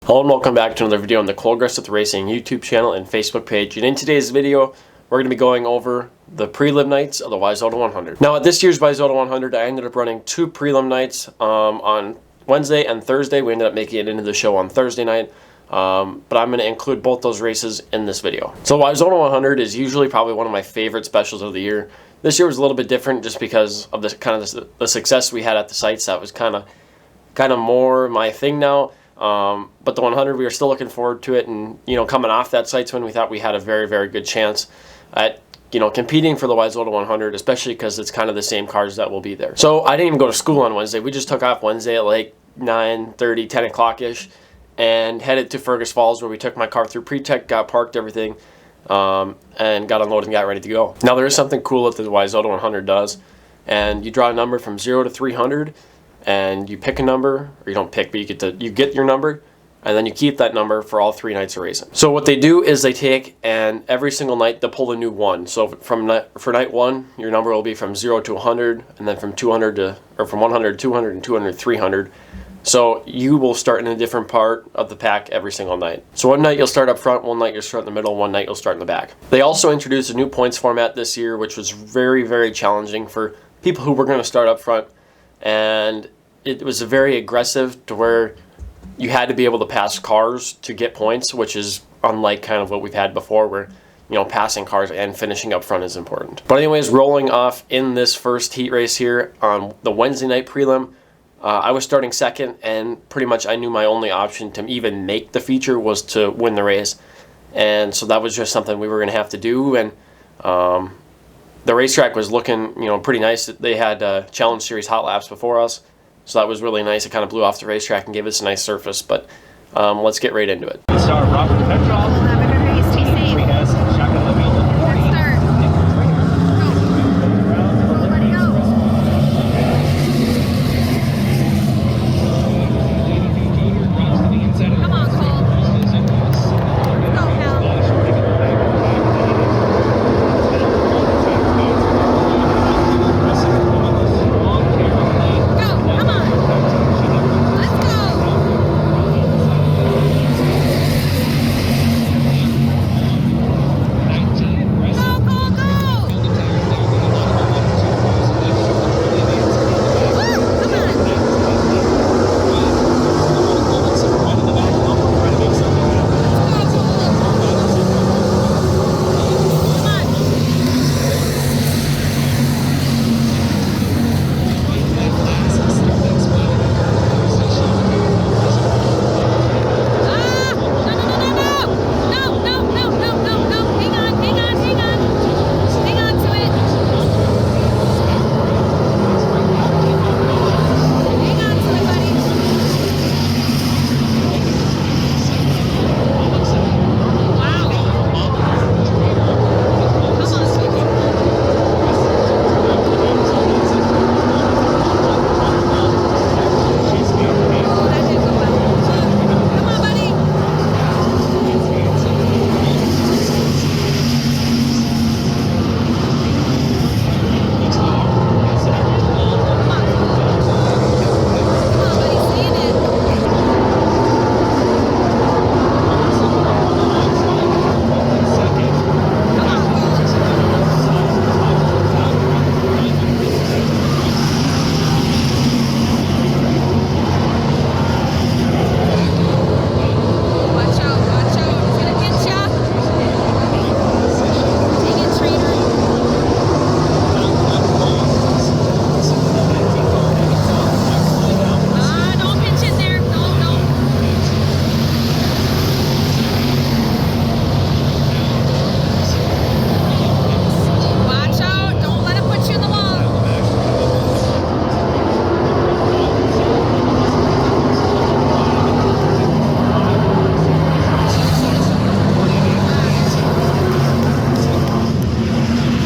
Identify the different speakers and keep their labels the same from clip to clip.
Speaker 1: Hello and welcome back to another video on the Cole Aggressive Racing YouTube channel and Facebook page. And in today's video, we're going to be going over the prelim nights of the Wissota 100. Now at this year's Wissota 100, I ended up running two prelim nights on Wednesday and Thursday. We ended up making it into the show on Thursday night, but I'm going to include both those races in this video. So Wissota 100 is usually probably one of my favorite specials of the year. This year was a little bit different just because of the success we had at the sites. That was kind of more my thing now. But the 100, we were still looking forward to it, and coming off that sites win, we thought we had a very, very good chance at competing for the Wissota 100, especially because it's kind of the same cars that will be there. So I didn't even go to school on Wednesday. We just took off Wednesday at like 9:30, 10 o'clock ish, and headed to Fergus Falls, where we took my car through pre-tech, got parked, everything, and got unloaded and got ready to go. Now there is something cool that the Wissota 100 does, and you draw a number from 0 to 300. And you pick a number, or you don't pick, but you get your number, and then you keep that number for all 3 nights of racing. So what they do is they take, and every single night they'll pull a new one. So for night 1, your number will be from 0 to 100, and then from 100 to 200, and 200 to 300. So you will start in a different part of the pack every single night. So one night you'll start up front, one night you'll start in the middle, one night you'll start in the back. They also introduced a new points format this year, which was very, very challenging for people who were going to start up front. And it was very aggressive to where you had to be able to pass cars to get points, which is unlike kind of what we've had before, where passing cars and finishing up front is important. But anyways, rolling off in this first heat race here on the Wednesday night prelim, I was starting second, and pretty much I knew my only option to even make the feature was to win the race, and so that was just something we were going to have to do. And the racetrack was looking, pretty nice. They had Challenge Series hot laps before us, so that was really nice. It kind of blew off the racetrack and gave us a nice surface. But let's get right into it.
Speaker 2: Star Robert Petrov.
Speaker 3: Have a good race. Stay safe. Let's start. Go. Let it go. Come on, Cole. Let's go, pal.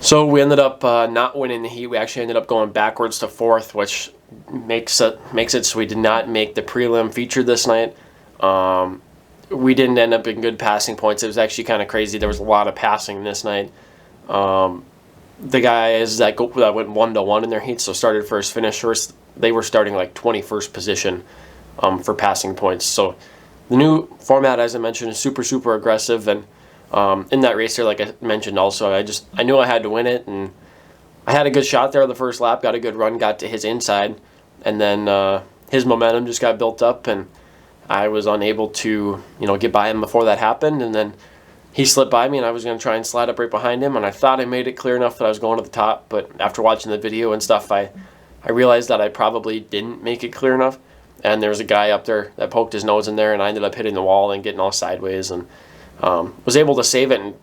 Speaker 1: So we ended up not winning the heat. We actually ended up going backwards to 4th, which makes it so we did not make the prelim feature this night. We didn't end up in good passing points. It was actually kind of crazy. There was a lot of passing this night. The guys that went 1-1 in their heats, so started first, finished first, they were starting like 21st position for passing points. So The new format, as I mentioned, is super aggressive, and in that race there, like I mentioned also, I knew I had to win it, and I had a good shot there the first lap, got a good run, got to his inside, and then his momentum just got built up, and I was unable to, get by him before that happened, and then he slipped by me, and I was going to try and slide up right behind him, and I thought I made it clear enough that I was going to the top, but after watching the video and stuff, I realized that I probably didn't make it clear enough, and there was a guy up there that poked his nose in there, and I ended up hitting the wall and getting all sideways, and was able to save it and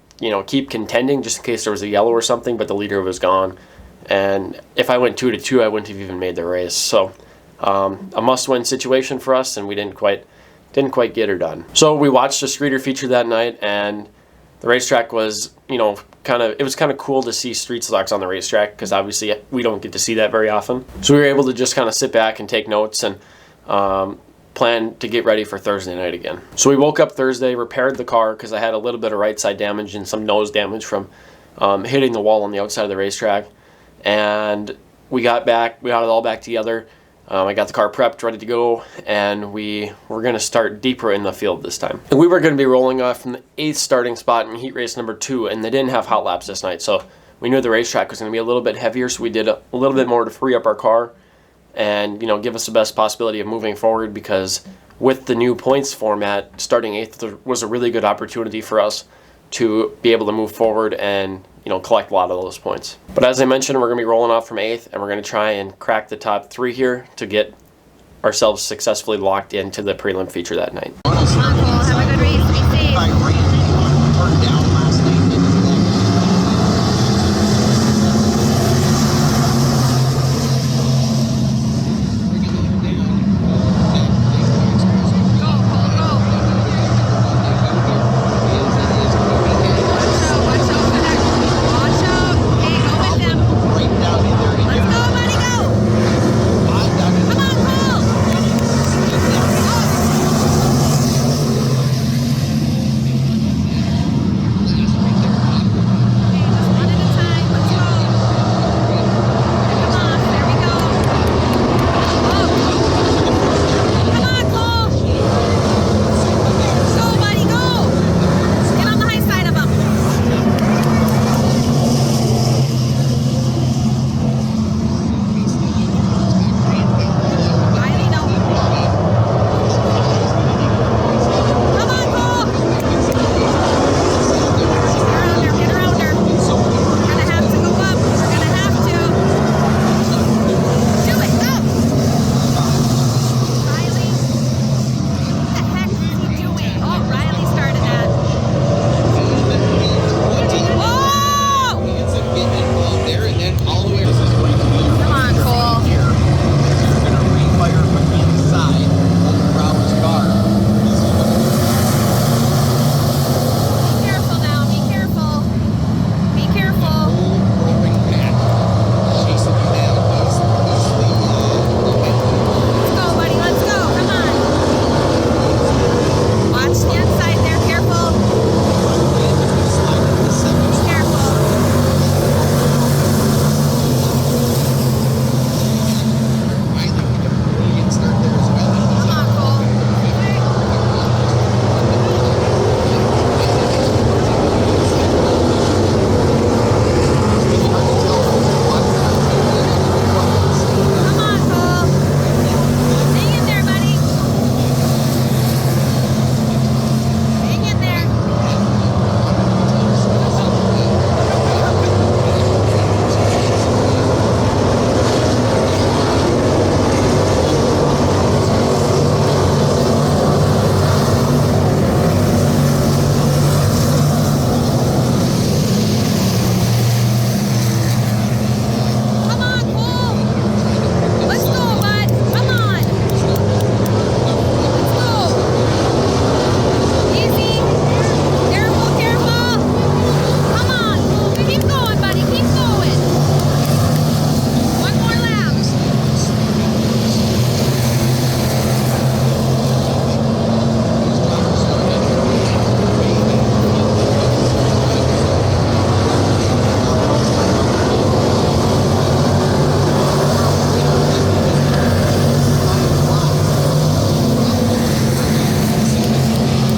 Speaker 1: keep contending just in case there was a yellow or something, but the leader was gone, and if I went 2-2, I wouldn't have even made the race. So a must-win situation for us, and we didn't quite get her done. So we watched the streeter feature that night, and the racetrack was it was kind of cool to see street stocks on the racetrack, because obviously we don't get to see that very often. So we were able to just kind of sit back and take notes and plan to get ready for Thursday night again. So we woke up Thursday, repaired the car because I had a little bit of right side damage and some nose damage from hitting the wall on the outside of the racetrack, and we got it all back together. I got the car prepped, ready to go, and we were going to start deeper in the field this time. And we were going to be rolling off from the 8th starting spot in heat race number 2, and they didn't have hot laps this night, so we knew the racetrack was going to be a little bit heavier, so we did a little bit more to free up our car and give us the best possibility of moving forward, because with the new points format, starting 8th there was a really good opportunity for us to be able to move forward and collect a lot of those points. But as I mentioned, we're going to be rolling off from 8th, and we're going to try and crack the top 3 here to get ourselves successfully locked into the prelim feature that night.
Speaker 3: Have a good race. Be safe.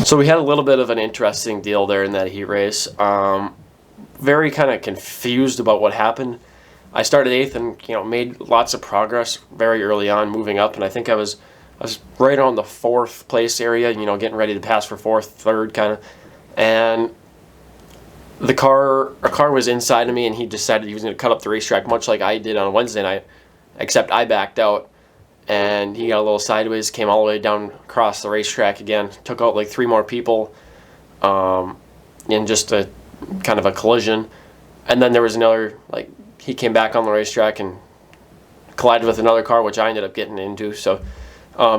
Speaker 1: So we had a little bit of an interesting deal there in that heat race. Very kind of confused about what happened. I started 8th and made lots of progress very early on, moving up, and I think I was right on the 4th place area, getting ready to pass for 4th, 3rd kind of, and a car was inside of me, and he decided he was going to cut up the racetrack much like I did on Wednesday night, except I backed out, and he got a little sideways, came all the way down across the racetrack again, took out like 3 more people in just a kind of a collision, and then there was another, like, he came back on the racetrack and collided with another car, which I ended up getting into, so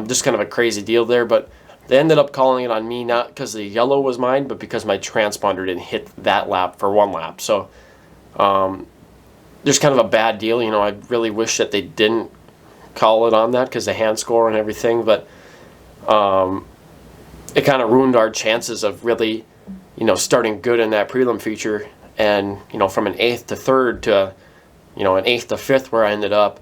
Speaker 1: just kind of a crazy deal there, but they ended up calling it on me, not because the yellow was mine, but because my transponder didn't hit that lap for 1 lap, so just kind of a bad deal. I really wish that they didn't call it on that because the hand score and everything, but it kind of ruined our chances of really starting good in that prelim feature, and from an 8th to 3rd to an 8th to 5th where I ended up.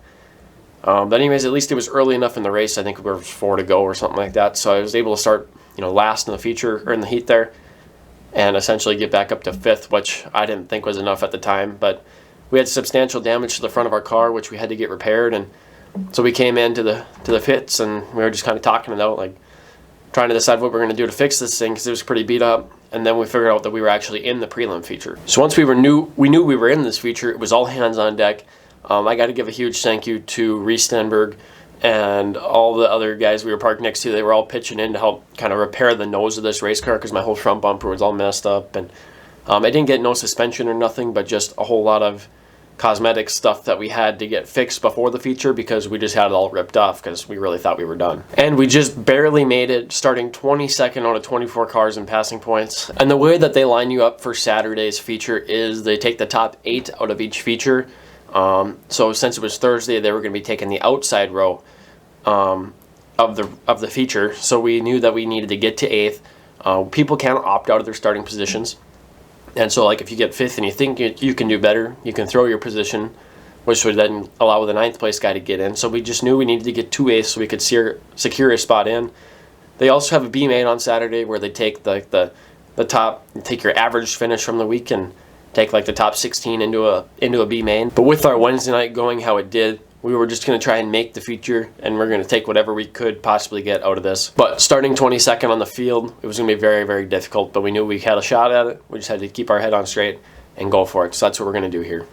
Speaker 1: But anyways, at least it was early enough in the race. I think there was 4 to go or something like that, so I was able to start last in the feature or in the heat there, and essentially get back up to 5th, which I didn't think was enough at the time. But we had substantial damage to the front of our car, which we had to get repaired, and so we came into the pits, and we were just kind of talking it out, like trying to decide what we're going to do to fix this thing because it was pretty beat up. And then we figured out that we were actually in the prelim feature. So once we knew we were in this feature, it was all hands on deck. I got to give a huge thank you to Reese Stenberg and all the other guys we were parked next to. They were all pitching in to help kind of repair the nose of this race car because my whole front bumper was all messed up. And I didn't get no suspension or nothing, but just a whole lot of cosmetic stuff that we had to get fixed before the feature because we just had it all ripped off because we really thought we were done. And we just barely made it, starting 22nd out of 24 cars in passing points. And the way that they line you up for Saturday's feature is they take the top 8 out of each feature. So since it was Thursday, they were going to be taking the outside row of the feature. So we knew that we needed to get to 8th. People can't opt out of their starting positions. And so, like, if you get 5th and you think you can do better, you can throw your position, which would then allow the 9th place guy to get in. So we just knew we needed to get 2 8ths so we could secure a spot in. They also have a B-main on Saturday where they take the top, take your average finish from the week and take like the top 16 into a B-main. But with our Wednesday night going how it did, we were just going to try and make the feature, and we're going to take whatever we could possibly get out of this. But starting 22nd on the field, it was going to be very, very difficult, but we knew we had a shot at it. We just had to keep our head on straight and go for it. So that's what we're going to do here.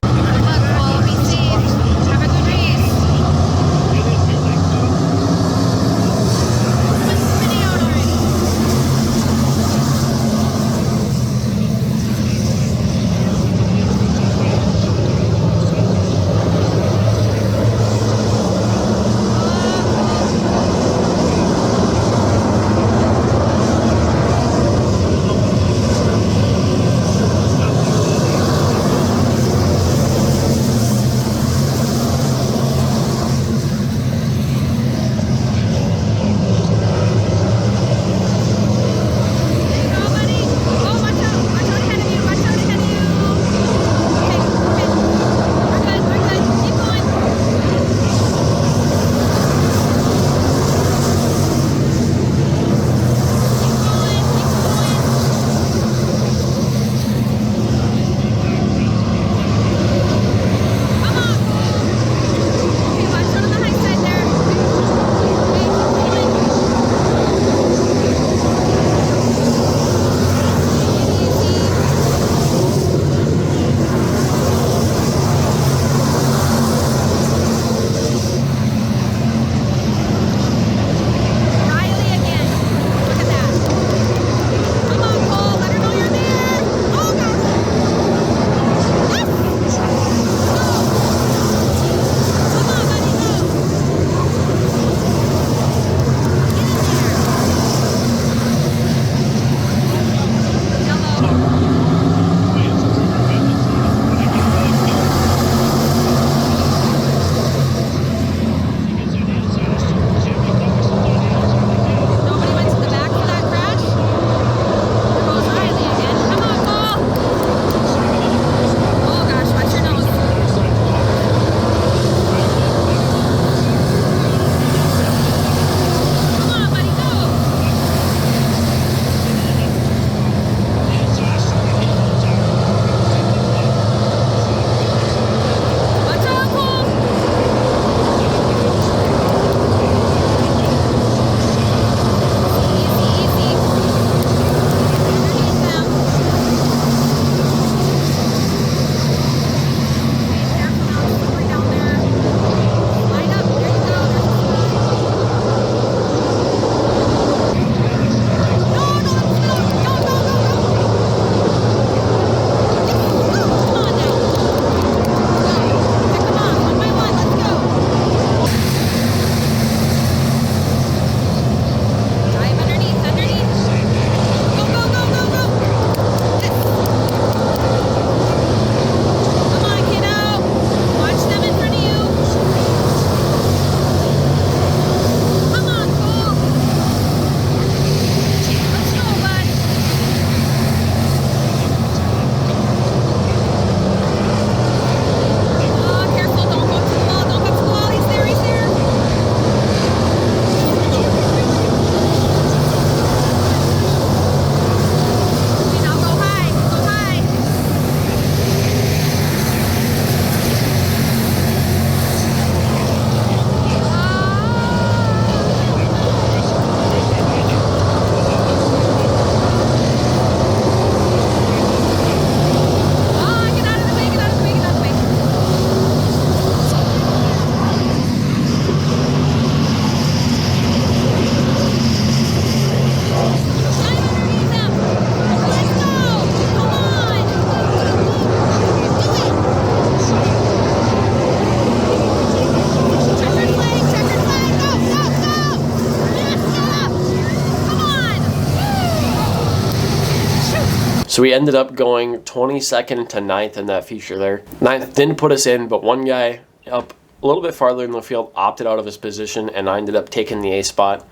Speaker 1: So we ended up going 22nd to 9th in that feature there. 9th didn't put us in, but one guy up a little bit farther in the field opted out of his position, and I ended up taking the A spot.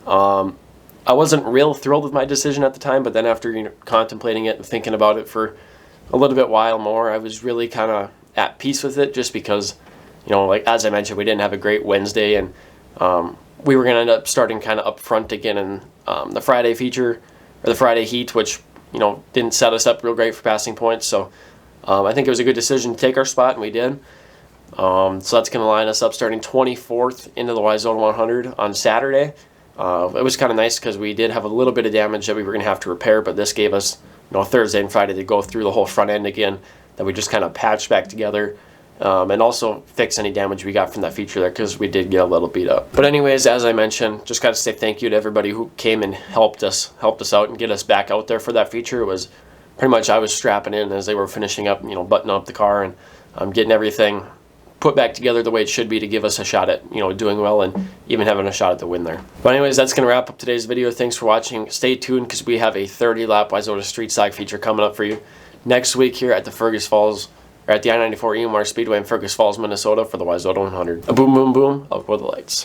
Speaker 1: I wasn't real thrilled with my decision at the time, but then after contemplating it and thinking about it for a little bit while more, I was really kind of at peace with it, just because, like as I mentioned, we didn't have a great Wednesday, and we were going to end up starting kind of up front again in the Friday feature, or the Friday heat, which didn't set us up real great for passing points. So I think it was a good decision to take our spot, and we did. So that's going to line us up starting 24th into the Wissota 100 on Saturday. It was kind of nice because we did have a little bit of damage that we were going to have to repair, but this gave us Thursday and Friday to go through the whole front end again that we just kind of patched back together, and also fix any damage we got from that feature there, because we did get a little beat up. But anyways, as I mentioned, just got to say thank you to everybody who came and helped us out and get us back out there for that feature. It was pretty much I was strapping in as they were finishing up, buttoning up the car and getting everything put back together the way it should be to give us a shot at doing well and even having a shot at the win there. But anyways, that's going to wrap up today's video. Thanks for watching. Stay tuned, because we have a 30-lap Wissota Street Stock feature coming up for you next week here at the Fergus Falls, or at the I-94 EMR Speedway in Fergus Falls, Minnesota, for the Wissota 100. A boom, boom, boom. I'll go the lights.